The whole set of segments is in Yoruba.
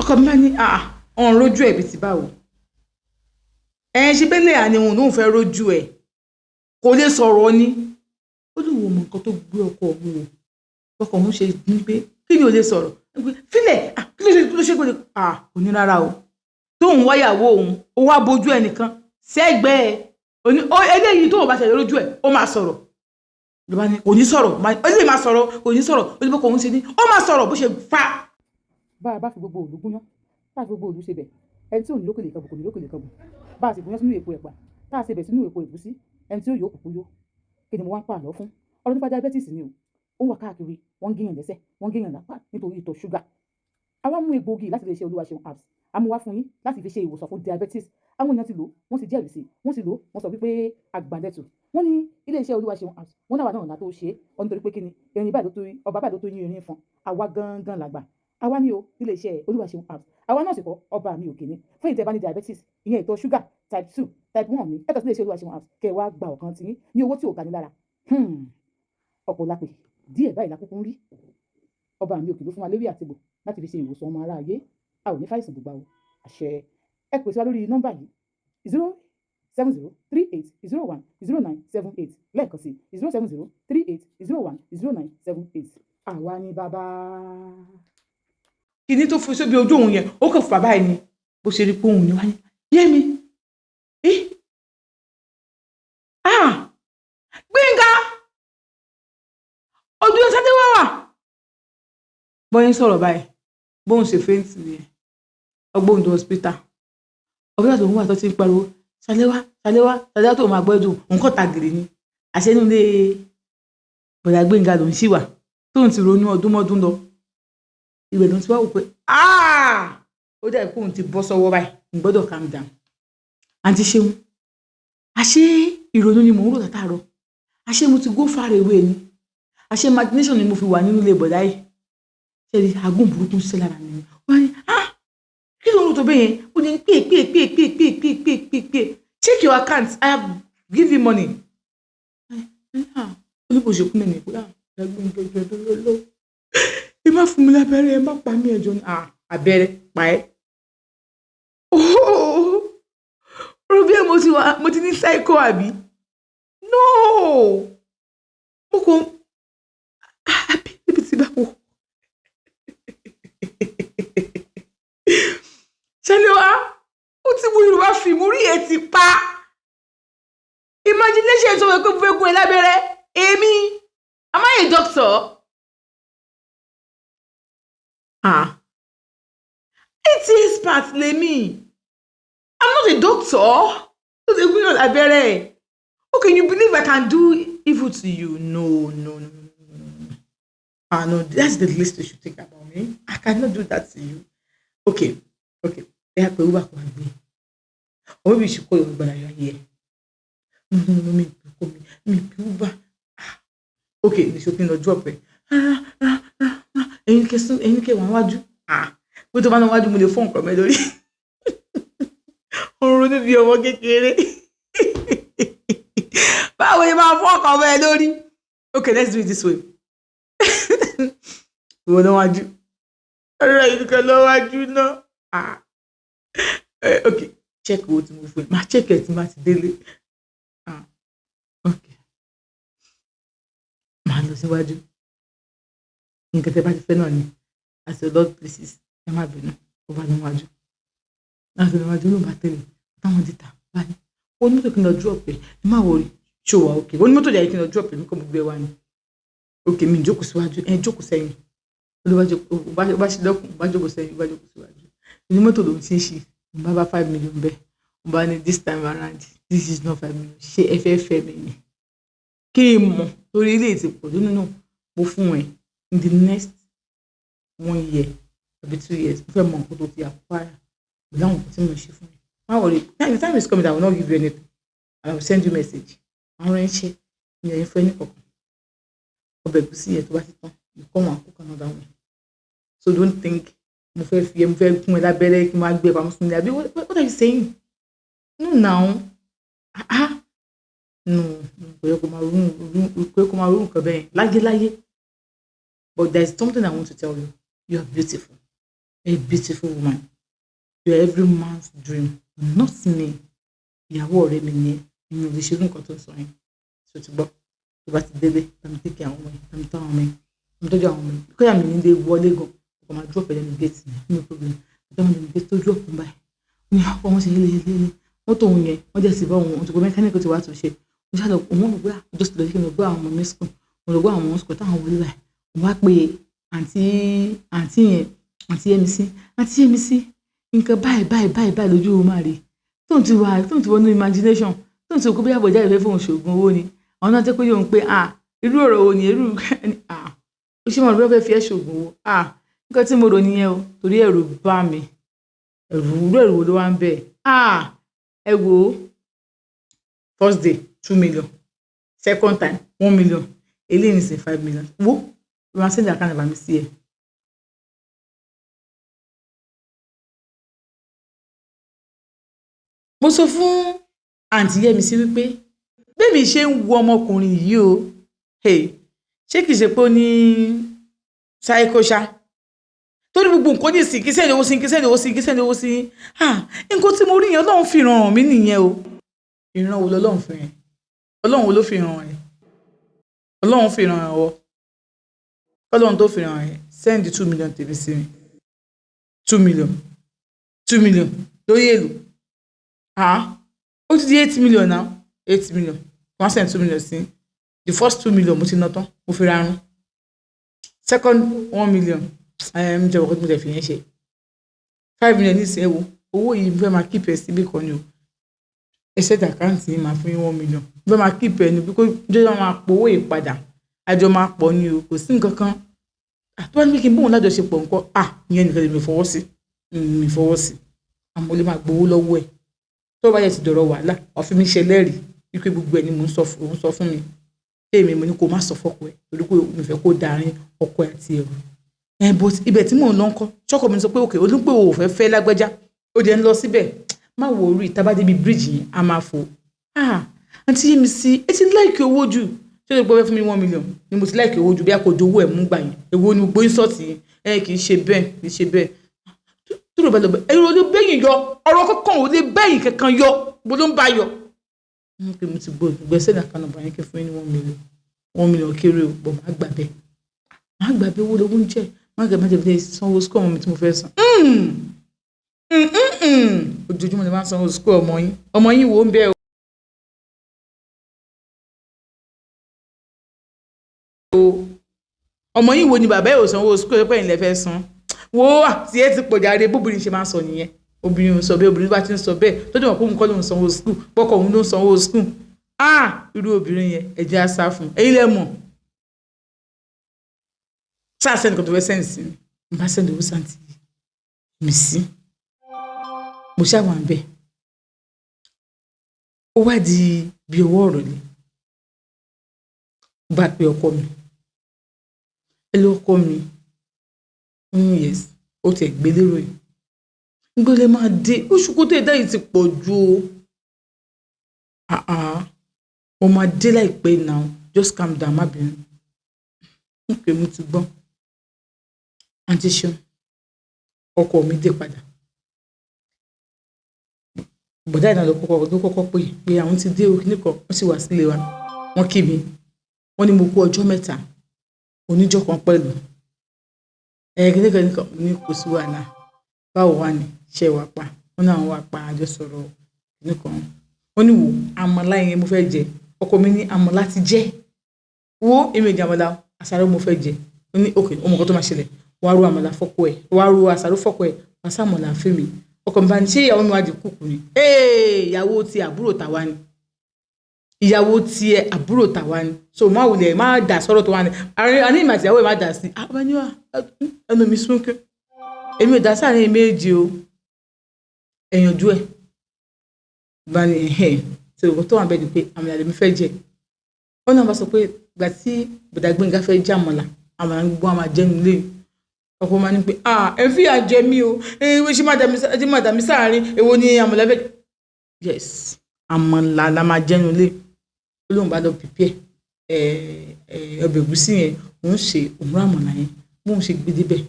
ọkọ mi bá ní ọ̀n rojú ẹ̀ bí ti báwo ṣe bẹ́lẹ̀ àní òun lòún fẹ́ rojú ẹ̀ kò lè sọ̀rọ̀ ni ó ní wo mọ nǹkan tó gbé ọkọ òun o ọkọ òun ṣe ní pé kí ni ò lè sọ̀rọ̀ fílẹ̀ kí ló ṣe gbọ́dọ̀ kò ní rárá o tóun wáyàwó òun ó wá bójú ẹnìkan sẹ́gbẹ́ eléyìí tóun bá ṣe lójú ẹ̀ ó máa sọ̀rọ̀ ló bá ní kò ní sọ̀rọ̀ ó lè máa sọ̀rọ̀ kò ní sọ̀rọ̀ ó ní bó kò ń ṣe ní ó máa sọ̀rọ̀ bó ṣe fa. bá a bá fi gbogbo òòlù gúnyán bá a fi gbogbo òòlù ṣe bẹ̀ ẹni tí ò ní lókèlè kan bò kò ní lókèlè kan bò bá a sì gúnyán sínú èpo ẹ̀pà tá a ṣe bẹ̀ sínú èpo ẹ̀gúsí ẹni tí ó yóò kúkú yó kí ni mo wá ń pa àlọ́ fún ọ̀rọ̀ nípa diabetes ni o ó wà káàkiri wọ́n ń gíyàn lẹ́sẹ̀ wọ́n ń gíyàn lápá nítorí ìtọ̀ ṣúgà àwa mú egbòogi láti lè ṣe Olúwaṣeun apps amúwá fún yín láti fi ṣe ìwòsàn fún diabetes àwọn èèyàn ti lò wọ́n ti jẹ́rìí sí wọ́n sì lò wọ́n sọ wípé àgbàlẹ̀tù wọ́n ní ilé-iṣẹ́ Olúwaṣeun apps wọ́n náà wà náà látó ṣe é nítorí pé kíni erin báyìí ọba báyìí ló tó yín erin fún àwa gangan làgbà àwa ní o ilé-iṣẹ́ Olúwaṣeun apps àwa náà sì kọ́ ọba mi òkè ní fún ìtẹ́bá ní diabetes ìyẹn ìtọ̀ ṣúgà type 2 type 1 ní ẹ̀ka sí ilé-iṣẹ́ Olúwaṣeun apps kẹ́ ẹ wá gba ọ̀kan tí yín ní owó tí ò ga ní lára ọ̀pọ̀ lápè díẹ̀ báyìí lákòókò ń rí ọba mi òkè ló fún wa léwé àtìgbò láti fi ṣe ìwòsàn ọmọ aráyé a ò ní fàìsàn gbogbo o àṣẹ ẹ pèsè wa lórí nọ́mbà yìí 07038010978 lẹ́ẹ̀kan sí 07038010978 àwa ni bàbá. kíní tó fi sóbi ojú òun yẹn ó kàn fà báyìí ni bó ṣe rí pé òun ni wá ní Yẹ́mi Gbénga ojú ẹ̀ sáté wá wà bọ́yìn sọ̀rọ̀ báyìí bóun ṣe fẹ́ǹtì ni ọgbóhùn tó hospital ọ̀gbẹ́ta tó ń wà tó ti ń pariwo ṣàléwá tó máa gbẹ́dùn nǹkan tàgìrì ni àṣẹ nílé bọ̀dà Gbénga ló ń ṣì wà tóun ti ronú ọdún mọ́dún lọ ìwé ló ti wá wò pé ó dẹ̀ kóun ti bọ́ sọ́wọ́ báyìí ń gbọ́dọ̀ calm down àǹtí Ṣeun àṣé ìrònú ni mò ń rò látàárọ̀ àṣé mo ti go far away ni àṣé imagination ni mo fi wà nínú ilé bọ̀dá yìí ṣe rí agún burúkú ṣe lára mi wọ́n ní kí ló ń rò tó bẹ́ẹ̀ yẹn ó ní pé check your account I have give you money oníbò ṣe kún mẹ́rin pé ẹgbẹ́ ìjọba ló ẹ má fún mi lábẹ́rẹ́ ẹ má pa mí ẹjọ́ ní abẹ́rẹ́ pa ẹ́ rò bí mo ti ní psycho àbí no mo kò àbí níbi tí bá wò Ṣàléwá ó ti mú Yorùbá fìmú rí ẹ ti pa imagination tó wẹ pé mo fẹ́ gún ẹ lábẹ́rẹ́ èmi am I a doctor? It's expert lèmi I'm not a doctor ó ti gún yàn lábẹ́rẹ́ okay you believe I can do evil to you? No. No, that's the least you should think about me. I cannot do that to you. Okay. Yeah, but Uber can be. Or maybe you should call your husband and you're here. No, me Uber. Okay, the shopping or drop it. Ẹ̀yin ke wọ́n wájú. Bó tó bá náà wájú mo lè fọ́n nǹkan mẹ́ lórí. Ọ̀run níbi ọmọ kékeré. Báwo ni máa fọ́n nǹkan mẹ́ lórí? Okay, let's do it this way. Ìwọ náà wájú. Ọ̀rọ̀ ìdíkan lọ wájú náà. Okay, check owó tí mo fún ẹ. Máa check ẹ̀ tí máa ti délé. Okay. Máa lọ síwájú. Nǹkan tẹ́ bá ti fẹ́ náà ni. As a lot of places. Ẹ má bínú. Ó wà níwájú. Láti níwájú ló bá tẹ̀lé. Táwọn dìtà báyìí. Ó ní mọ́tò kí n lọ drop ẹ̀. Ẹ má wọrí. Ṣó wa okay. Ó ní mọ́tò jẹ́ kí n lọ drop ẹ̀. Mi kò mú gbé wá ni. Okay, mi jókòó síwájú. Ẹ jókòó sẹ́yìn. Ó bá ṣe lọ́kùn. Ó bá jókòó sẹ́yìn. Ó bá jókòó síwájú. Ní mọ́tò ló ń ṣe é ṣe. Mo bá 5 million bẹ́ẹ̀. Mo bá ní this time around. This is not 5 million. Ṣé ẹ fẹ́ fẹ́ mi ni? Kí n mọ̀ torí ilé ti pọ̀ nínú náà mo fún ẹ in the next 1 year àbí 2 years mo fẹ́ mọ nǹkan tó ti acquire pẹ̀lú àwọn nǹkan tí mo ṣe fún ẹ. Má worry, the time is coming I will not give you anything. I will send you message. Àwọn ẹ̀ṣẹ̀ ni ẹ̀yin fẹ́ ní kọ̀ọ̀kan. Ọbẹ̀ ẹ̀gúsí yẹn tó bá ti tán you come and cook another one. So don't think mo fẹ́ gún ẹ lábẹ́rẹ́ kí n máa gbé pamọ́ fún mi àbí what are you saying? No now. No, kò yẹ kó máa rú nǹkan bẹ́ẹ̀ láyé. But there is something I want to tell you. You are beautiful. a beautiful woman. You are every man's dream, not me. Ìyàwó ọ̀rẹ́ mi ni ẹ́, èmi ò lè ṣe irú nǹkan tó ń sọ yẹn. Ṣó ti gbọ́? Tó bá ti délé, bá mi take care àwọn ọmọ ẹ̀, bá mi tọ́ àwọn ọmọ ẹ̀, bá mi tọ́jú àwọn ọmọ ẹ̀. Kódà mi nílé wọlé gan, ọkọ̀ máa drop ẹ̀ lẹ́nu gate ni, no problem. Ọjọ́ mi lẹ́nu gate tó drop ń báyìí. Ó ní ọkọ̀ wọn ṣe yéléyélé. Mọ́tò òun yẹn, wọ́n jẹ́ sí bá òun ti gbọ́ mechanic ti wá tún ṣe. Mo ṣáà lọ, òun mọ̀ pé just lọ sí kí n lọ gbọ́ àwọn ọmọ mi school. Mo lọ gbọ́ àwọn ọmọ school táwọn wọlé báyìí. Mo wá pe àǹtí yẹn, àǹtí Yẹ́misí, nǹkan báyìí lójú o máa rí. Tóun ti wọnú imagination, tóun ti rò pé bóyá bọ̀dá ìfẹ́ fóun ṣògùn owó ni. Àwọn náà jẹ́ pé yóò ń pé irú ọ̀rọ̀ wo ni ó ṣe mọ̀ ló fẹ́ fi ẹ́ ṣògùn owó. Nǹkan tí mo rò nìyẹn o, torí ẹ̀rù bá mi. Ẹ̀rù wo ló wá ń bẹ̀? Ẹ wò ó, first day 2 million, second time 1 million, eléyìí ní sin 5 million. Wo ló máa send account number mi sí ẹ. Mo sọ fún àǹtí Yẹ́misí wípé bẹ́ẹ̀mi ṣe ń wo ọmọkùnrin yìí o, ṣé kìí ṣe pé ó ní psycho ṣá? Torí gbogbo nǹkan ní ìsìn kí sẹ́ni owó sí. Nǹkan tí mo rí yẹn Ọlọ́run fi ràn mí nìyẹn o. Ìran wo lọ́lọ́run fi ràn? Ọlọ́run wo ló fi ràn ẹ́? Ọlọ́run fi ràn ọ́. Ọlọ́run tó fi ràn ẹ́ send 2 million tèmi sí mi. 2 million lórí èlò. Ó ti di 8 million now. 8 million. Wọ́n send 2 million sí. The first 2 million mo ti ná tán, mo fi ra run. Second 1 million. Mo jẹ́ ọkọ̀ tí mo lè fi yẹn ṣe. 5 million ní ìsìn ẹ̀wò. Owó yìí mo fẹ́ máa keep ẹ̀ síbí kan ni o. Ẹ set account yìí máa fún yín 1 million. Mo fẹ́ máa keep ẹ̀ ni bí kò jẹ́ máa pọ̀ owó ìpadà. Àjọ máa pọ̀ ni o, kò sí nǹkan kan. Tó bá ní kí n bóun lájọṣepọ̀ nǹkan, ìyẹn nìkan lè mi fọwọ́ sí. Àmọ́ ó lè máa gbowó lọ́wọ́ ẹ̀. Tó bá yẹ ti dọ̀rọ̀ wàhálà, ọ̀fin mi ṣe lẹ́rìí wípé gbogbo ẹ̀ ni mò ń sọ fún mi. Èmi mo ní kó má sọ fọ́kọ ẹ̀ torí pé mi fẹ́ kó darin ọkọ ẹ̀ àti ẹ̀rù. But ibẹ̀ tí mò ń lọ ńkọ́, ṣọ́kọ mi sọ pé òkè olú pé o ò fẹ́ lágbájá, ó jẹ́ ń lọ síbẹ̀. Má wo orí tá bá débi bíríìjì yẹn, a máa fò. Àǹtí Yẹ́misí, ẹ ti láìkì owó jù. Ṣé o lè gbọ́ fẹ́ fún mi 1 million? Ni mo ti láìkì owó jù bí a kò jowó ẹ̀ mú gbà yẹn. Èwo ni gbogbo insult yẹn? Kì í ṣe bẹ́ẹ̀. Túrò bá lọ bẹ́ẹ̀. Ẹ̀rọ ló bẹ́yìn yọ, ọ̀rọ̀ kankan ò lè bẹ́yìn kankan yọ, bó ló ń bá yọ. Mo ti gbọ́ ìgbésẹ̀ náà kan nàbà yẹn kí fún yín ní 1 million. 1 million kéré o, bọ̀ máa gbà bẹ́ẹ̀. Máa gbà bẹ́ẹ̀ owó lówó ń jẹ́. Máa gbà bẹ́ẹ̀ bí sanwó school ọmọ mi tí mo fẹ́ san. Ojoojúmọ́ ni máa ń sanwó school ọmọ yín. Ọmọ yín wo ń bẹ́ o. Ọmọ yín wo ni bàbá ẹ̀ ò sanwó school ẹ̀pẹ́ ìlẹ̀ fẹ́ san. Wo àti ẹ ti pọ̀jà rẹ̀ bóbìnrin ṣe máa ń sọ nìyẹn. Obìnrin ò sọ bẹ́ẹ̀, obìnrin bá ti ń sọ bẹ́ẹ̀ tó dé mọ̀ pé òun kọ́ ló ń sanwó school, pọ́kọ òun ló ń sanwó school. Irú obìnrin yẹn ẹ jẹ́ á sá fún. Ẹ̀yin lẹ mọ̀. Sáà sẹ́ni kan tó fẹ́ sẹ́ni sí mi. Mo bá sẹ́ni owó sáǹtì mi sí. Mo ṣàwọn àbẹ̀. Ó wá di bí owó ọ̀rọ̀ ni. Mo bá pe ọkọ mi. Ẹ lọ ọkọ mi. Yes, ó ti gbé lérò yìí. Gbọ́dọ̀ máa dé. Oṣù kó tó ẹ̀dá yìí ti pọ̀ jù o. Mo máa dé láìpẹ́ now. Just calm down, má bínú. Okay, mo ti gbọ́. Àǹtí Ṣeun, ọkọ mi dé padà. Bọ̀dá ìnáwó ló kọ́kọ́ pé àwọn ti dé o nìkan, wọ́n sì wá sílé wa. Wọ́n kí mi. Wọ́n ní mo kú ọjọ́ mẹ́ta. Oníjọ́ kan pẹ̀lú. Nìkan ní kò sí wàhálà. Báwo wà ní ṣe wà pa? Wọ́n náà wà pa àjọ sọ̀rọ̀ nìkan. Wọ́n ní wo àmàlà yẹn mo fẹ́ jẹ. Ọkọ mi ní àmàlà ti jẹ́. Wo èmi ìjà àmàlà àsáró mo fẹ́ jẹ. Wọ́n ní okay, ọmọ kan tó máa ṣẹlẹ̀. Wọ́n á ro àmàlà fọ́kọ ẹ̀. Wọ́n á ro àsáró fọ́kọ ẹ̀. Wọ́n á sàmọ̀là fún mi. Ọkọ mi bá ní ṣé ìyàwó mi wá di kúkú ni? Ìyàwó ti àbúrò tàwa ni. Ìyàwó ti àbúrò tàwa ni. So má wulẹ̀ má dà sọ́rọ̀ tó wà ní. Àní ìmọ̀ àti ìyàwó ẹ̀ má dà sí. Bá ní wà ẹnu mi súnkẹ́. Èmi ò dá sáàrin méjì o. Ẹ̀yànjú ẹ̀. Bá ní tí òkú tó wà bẹ́ẹ̀ ni pé àmàlà lèmi fẹ́ jẹ. Wọ́n náà bá sọ pé ìgbà tí bọ̀dá Gbénga fẹ́ jẹ àmàlà gbogbo àmà jẹ́ nílé. Ọkọ máa ní pé ẹ fi àjẹ mí o. Ṣé má dà mí sáàrin? Èwo ni àmàlà fẹ́? Yes, àmàlà la máa jẹ́ nílé. Ó lóun bá lọ pípẹ́ ọbẹ̀ ẹ̀gúsí yẹn òun ṣe òun àmàlà yẹn bóun ṣe gbé débẹ̀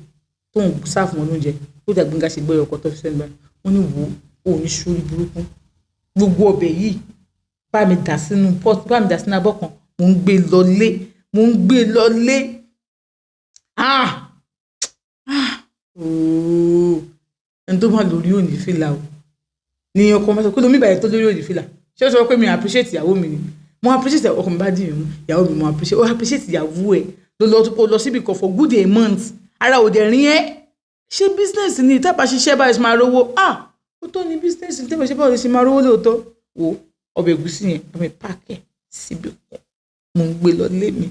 tóun sáàfù wọn lóúnjẹ ó dà Gbénga ṣe gbé ọkọ̀ tó fi sẹ́nu báyìí wọ́n ní wo òun ní sórí burúkú gbogbo ọbẹ̀ yìí bá mi dà sínú pot bá mi dà sínú abọ́ kan mò ń gbé lọlé ẹni tó máa lórí òní fìlà o ní ọkọ máa sọ pé lómi ìbàyẹ̀ tó lórí òní fìlà ṣé ó sọ pé mi appreciate ìyàwó mi ni mo appreciate ọkọ mi bá dì mí mú ìyàwó mi mo appreciate ìyàwó ẹ̀ lọ síbi kan for good a month ara ò dẹ̀ rí ẹ́ ṣé business ni tábà ṣiṣẹ́ báyìí ṣe máa rówó ó tó ní business ní tábà ṣe báyìí ṣe máa rówó lóòótọ́ wo ọbẹ̀ ẹ̀gúsí yẹn àmì páàkẹ́ síbi kan mo ń gbé lọ lé mi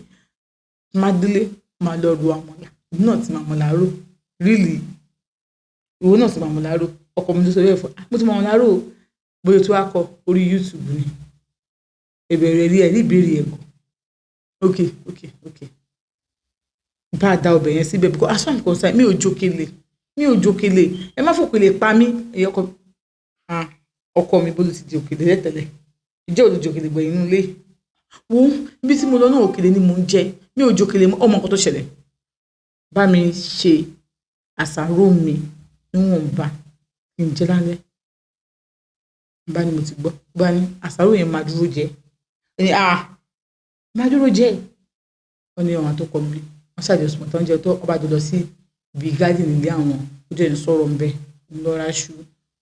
má délé máa lọ ru àmàlà ìlú náà ti máa mọ̀lá ró really ìwọ náà ti máa mọ̀lá ró ọkọ mi tó sọ bẹ́ẹ̀ fún mo ti máa mọ̀lá ró bóyá tó wá kọ orí YouTube ni ìbẹ̀rẹ̀ rí ẹ̀ ní ìbéèrè ẹ̀gọ́ ok bá a da ọbẹ̀ yẹn síbẹ̀ because as far as I'm concerned mi ò jókèlè ẹ má fòkèlè pa mí ẹ̀yọ́ ọkọ mi bó ló ti di òkèlè lẹ́tẹ̀lẹ̀ ìjẹ́ ò lè jókèlè gbẹ̀yìn inú ilé wo ibi tí mo lọ náà òkèlè ni mò ń jẹ mi ò jókèlè ọmọ nǹkan tó ṣẹlẹ̀ bá mi ṣe àṣàrò mi níwọ̀nba kí n jẹ lálẹ́ bá ní mo ti gbọ́ bá ní àṣàrò yẹn máa dúró jẹ ẹni máa dúró jẹ ọ ní ọ̀hún àtọkọ mi wọ́n ṣàjọsùn tó ń jẹ tó ọba jọ lọ sí ibi garden ilé àwọn ó jẹ́ ní sọ̀rọ̀ ńbẹ ńlọra ṣu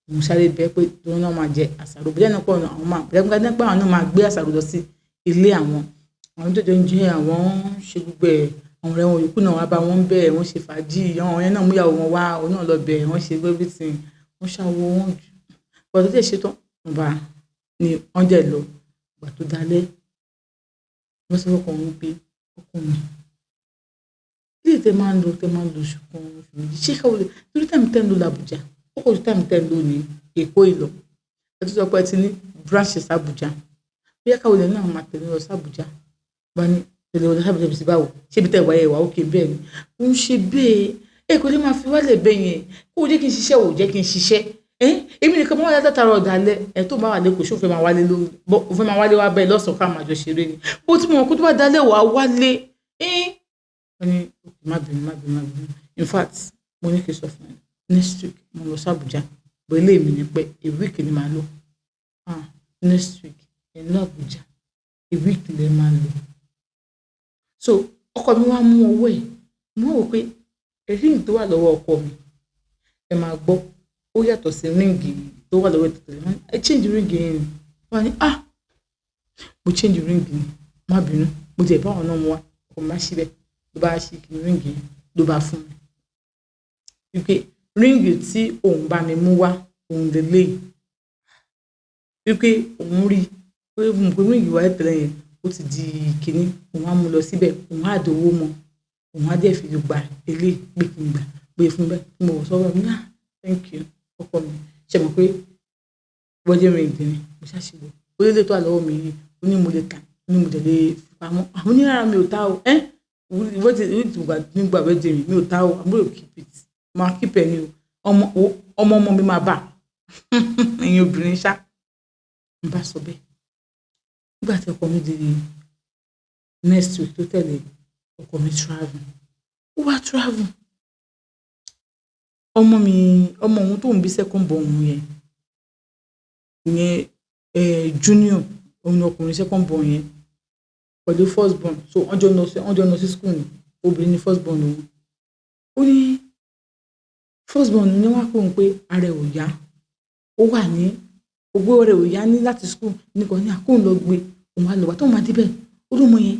òun sáré bẹ́ẹ̀ pé tóun náà máa jẹ àṣàrò bẹ́ẹ̀ náà pọ̀ àwọn máa bẹ́ẹ̀ nípa àwọn náà máa gbé àṣàrò lọ sí ilé àwọn tó jọ ń jẹ àwọn ṣe gbogbo ẹ̀ àwọn ọ̀rẹ́ wọn yòókù náà wá bá wọn bẹ́ẹ̀ wọ́n ṣe fàájì àwọn yẹn náà múyàwó wọn wá òun náà lọ bẹ̀ wọ́n ṣe everything wọ́n ṣàwọ wọn jù bọ́dọ̀ tẹ̀ ṣe tán ọba ni wọ́n jẹ́ lọ ìgbà tó dalẹ́ wọ́n sọ fọkàn wọn pé ọkùnrin ilé tẹ máa ń lo ṣùgbọ́n oṣù méjì ṣé káwọn lè torí tàmí tẹ́ ń lo làbújá ó kò tó tàmí tẹ́ ń lo ní Èkó ìlọ ẹ tó sọ pé ẹ ti ní branches Àbújá bóyá káwọn lè náà máa tẹ̀lé lọ sí Àbújá bá ní tẹ̀lé lọ sí Àbújá bí sí báwo ṣé ibi tẹ́ ìwà ẹ̀wà òkè bẹ́ẹ̀ ni ó ń ṣe bẹ́ẹ̀ kò lè máa fi wálẹ̀ bẹ́ẹ̀ yẹn kó o jẹ́ kí n ṣiṣẹ́ ò jẹ́ kí n ṣiṣẹ́ èmi nìkan máa wá látara ọ̀dàlẹ̀ ẹ̀ tó bá wà lẹ́kọ̀ọ́ ṣó fẹ́ máa wálé wá bẹ́ẹ̀ lọ́sàn-án ká máa jọ ṣeré ni bó ti mọ̀ kó tó bá dalẹ̀ wà wálé wọ́n ní má bínú in fact mo ní kí n sọ fún ẹ next week mo lọ sí Àbújá bó ilé mi ní pé a week ni màá lò next week ẹ lọ Àbújá a week lè máa lò so ọkọ mi wá mú owó ẹ mo wò pé ríǹgì tó wà lọ́wọ́ ọkọ mi ẹ máa gbọ́ ó yàtọ̀ sí ríǹgì tó wà lọ́wọ́ tẹ̀lé wọn ẹ change ríǹgì yẹn ni wọn ni mo change ríǹgì ni má bínú mo tẹ̀ bá wọn náà mu wá ọkọ mi má ṣí bẹ́ẹ̀ ló bá ṣe kí ríǹgì ló bá fún mi wípé ríǹgì tí òun bá mi mú wá òun lè léyìí wípé òun rí pé mo pé ríǹgì wáyé tẹ̀lé yẹn ó ti di kínní òun á mú lọ síbẹ̀ òun á dòwó mọ́ òun á dẹ̀ fi gba ilé pé kí n gbà pé fún bẹ́ẹ̀ mo wọ̀ sọ́wọ́ mi thank you ọkọ mi ṣe mọ̀ pé bọ́dé ríǹgì ni mo ṣàṣìwò ó lé lè tó àlọ́wọ́ mi yìí ó ní mo lè tà ó ní mo lè pamọ́ àwọn oníràrà mi ò ta o nígbà bẹ́ẹ̀ dèrè mi ò ta o àbúrò keep it máa keep ẹ̀ ní o ọmọ mi máa bà ẹ̀yin obìnrin ṣá n bá sọ bẹ́ẹ̀ nígbà tí ọkọ mi di next week tó tẹ̀lé ọkọ mi travel ó wá travel ọmọ òun tó ń bí second born yẹn junior òun ọkùnrin second born yẹn pẹ̀lú first born so wọ́n jọ lọ sí school ni obìnrin ni first born òun ó ní first born ni wọ́n á pè òun pé ara ẹ̀ ò yá ó wà ní ogbó rẹ̀ ò yá ní láti school nìkan ní àkóhùn lọ gbé òun á lọ wá tó máa débẹ̀ ó ló mọ yẹn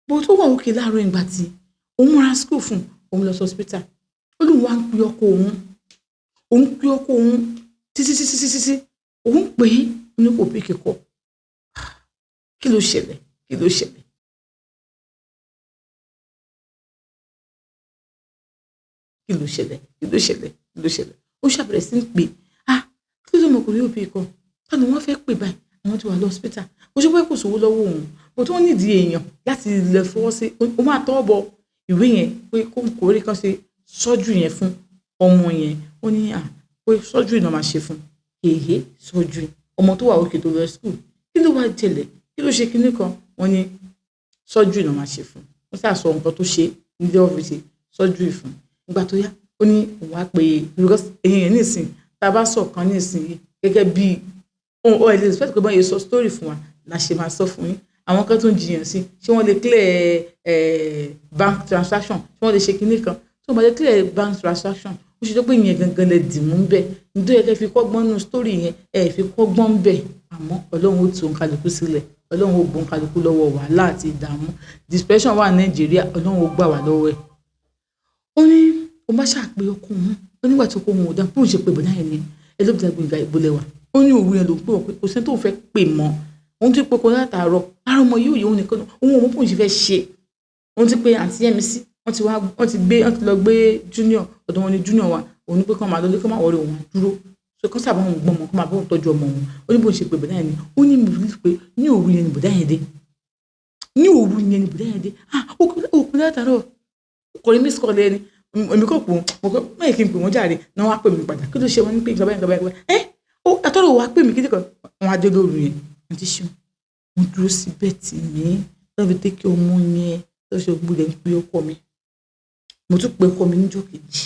bó tó wà òkè láàárọ̀ ìgbà tí òun múra school fún òun lọ sí hospital ó lóun wá ń pe ọkọ òun títí òun pè é ní kò pé kíkọ kí ló ṣẹlẹ̀ ó ṣàbẹ̀rẹ̀ sí ń pè kí ló mọ̀ kò rí òbí kan tani wọ́n fẹ́ pè báyìí àwọn ti wà lọ hospital ó ṣe pé kò sówó lọ́wọ́ òun bó tó nídìí èèyàn láti lè fọwọ́ sí ó máa tọ́ bọ ìwé yẹn pé kò rí kan ṣe sọ́jú yẹn fún ọmọ yẹn ó ní pé sọ́jú ìnáwó máa ṣe fún sọ́jú ọmọ tó wà òkè tó lọ school kí ló wá jẹlẹ̀ kí ló ṣe kinní kan wọ́n ní sọ́jú ìnáwó máa ṣe fún wọ́n sà sọ nǹkan tó ṣe nílé ọ́fíìsì sọ́jú ìfún ìgbà tó yá ó ní òun á pè because èèyàn nísìn tá a bá sọ kan nísìn gẹ́gẹ́ bí ohun ẹ̀ lè expect pé báyìí sọ story fún wa la ṣe máa sọ fún yín àwọn kan tó ń jiyàn sí ṣé wọ́n lè clear bank transaction ṣé wọ́n lè ṣe kinní kan tó bá lè clear bank transaction ó ṣe tó pé ìyẹn gangan lè dì mú bẹ́ẹ̀ nítorí ẹ kẹ́ fi kọ́gbọ́n nínú story yẹn ẹ fi kọ́gbọ́n bẹ́ẹ̀ àmọ́ ọlọ́run ó tù ń kálukú sílẹ̀ ọlọ́run ó gbọ́n kálukú lọ́wọ́ wàhálà àti ìdààmú depression wà nàìjíríà ọlọ́run ó gbà wá lọ́wọ́ ẹ̀. ó ní o má ṣàpè ọkọ òun ó nígbà tí ọkọ òun ò dá bóun ṣe pè bọ́dá yẹn ni ẹ ló bí dàgbé ìgbà ìbólẹ̀ wa ó ní òru yẹn ló ń pè wọ́n pé kò sẹ́ni tó fẹ́ pè mọ́ òun ti pé kò látàárọ̀ ara ọmọ yóò yẹ òun nìkan òun òun bóun ṣe fẹ́ ṣe òun ti pé àǹtí yẹmi sí wọ́n ti lọ gbé junior ọ̀dọ̀ wọn ni junior wa òun ní pé kọ́ máa lọ lé kọ́ máa wọlé òun dúró so kọ́ sábà wọn gbọ́n mọ́ kọ́ máa bọ́ òun tọ́jú ọmọ òun ó ní bóun ṣe pé bọ̀dá yẹn ni ó ní mi pé ní òru yẹn ni bọ̀dá yẹn dé ní òru yẹn ni bọ̀dá yẹn dé òkú látàárọ̀ kò ní miss call ẹni èmi kò pò mo kọ́ mẹ́yìn kí n pè wọ́n jáde náà wọ́n á pè mí padà kí ló ṣe wọ́n ní pé ìjọba àtọ́rọ̀ wàá pè mí kí nìkan wọn á dé lóru yẹn wọ́n ti ṣe wọ́n dúró síbẹ̀ tì mí lọ́ọ́ fi tẹ́kẹ́ ọmọ yẹn lọ́ọ́ ṣe gbúdẹ̀ ń pè ọkọ mi mo tún pe ọkọ mi níjọ́ kejì